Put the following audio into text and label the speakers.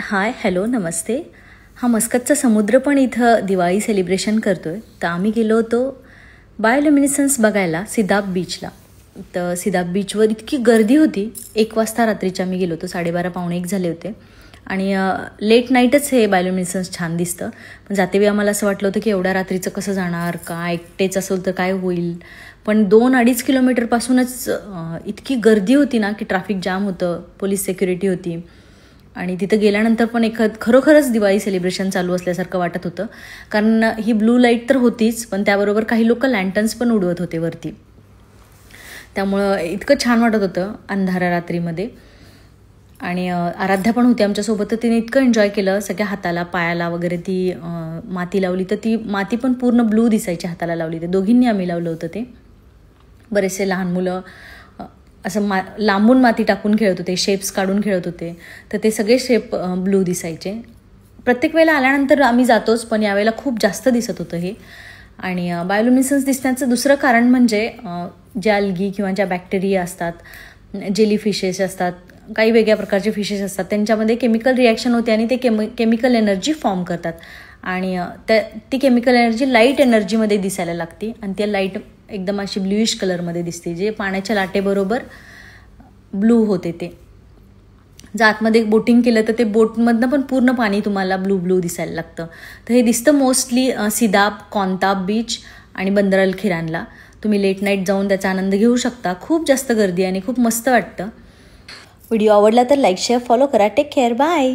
Speaker 1: Hi hello नमस्ते. हा मस्कतचा समुद्र पण इथं दिवाळी सेलिब्रेशन करतो आहे. तर आम्ही गेलो होतो बायोल्युमिनेसन्स बघायला सिदाब बीचला. तर सिदाब बीचवर इतकी गर्दी होती. 1 वाजता रात्रीच्या आम्ही गेलो होतो, 12:30 पावणे 1 झाले होते. आणि लेट नाईटच हे बायोल्युमिनेसन्स छान दिसतं. पण जातेवेळी आम्हाला असं वाटलं होतं की एवढ्या रात्रीचं कसं जाणार, काय एकटेच असेल तर काय होईल. पण 2-2.5 किलोमीटरपासूनच इतकी गर्दी होती ना की ट्रॅफिक जाम होतं, पोलीस सिक्युरिटी होती. आणि तिथं गेल्यानंतर पण खरोखरच दिवाळी सेलिब्रेशन चालू असल्यासारखं वाटत होतं. कारण ही ब्लू लाईट तर होतीच, पण त्याबरोबर काही लोक लँटर्न्स पण उडवत होते वरती. त्यामुळं इतकं छान वाटत होतं अंधाऱ्या रात्रीमध्ये. आणि आराध्या पण होती आमच्यासोबत. तर तिने इतकं एन्जॉय केलं. सगळ्या हाताला पायाला वगैरे ती माती लावली. तर ती माती पण पूर्ण ब्लू दिसायची हाताला लावली. ते दोघींनी आम्ही लावलं होतं. ते बरेचसे लहान मुलं असं लांबून माती टाकून खेळत होते, शेप्स काढून खेळत होते. तर ते सगळे शेप ब्लू दिसायचे. प्रत्येक वेळेला आल्यानंतर आम्ही जातोच, पण यावेळेला खूप जास्त दिसत होतं हे. आणि बायोल्युमिनेसन्स दिसण्याचं दुसरं कारण म्हणजे ज्या अल्गी किंवा ज्या बॅक्टेरिया असतात, जेली फिशेस असतात, काही वेगळ्या प्रकारचे फिशेस असतात, त्यांच्यामध्ये केमिकल रिॲक्शन होते आणि ते केमिकल एनर्जी फॉर्म करतात. आणि ती केमिकल एनर्जी लाईट एनर्जीमध्ये दिसायला लागते. आणि त्या लाईट एकदम अशी ब्ल्यूइश कलरमध्ये दिसते, जे पाण्याच्या लाटेबरोबर ब्लू होते. ते जर आतमध्ये बोटिंग केलं तर ते बोटमधनं पण पूर्ण पाणी तुम्हाला ब्लू दिसायला लागतं. तर हे दिसतं मोस्टली सिदाब, कोंताब बीच आणि बंदर अल खिरानला. तुम्ही लेट नाईट जाऊन त्याचा आनंद घेऊ शकता. खूप जास्त गर्दी आणि खूप मस्त वाटतं. व्हिडिओ आवडला तर लाईक शेअर फॉलो करा. Take care. बाय.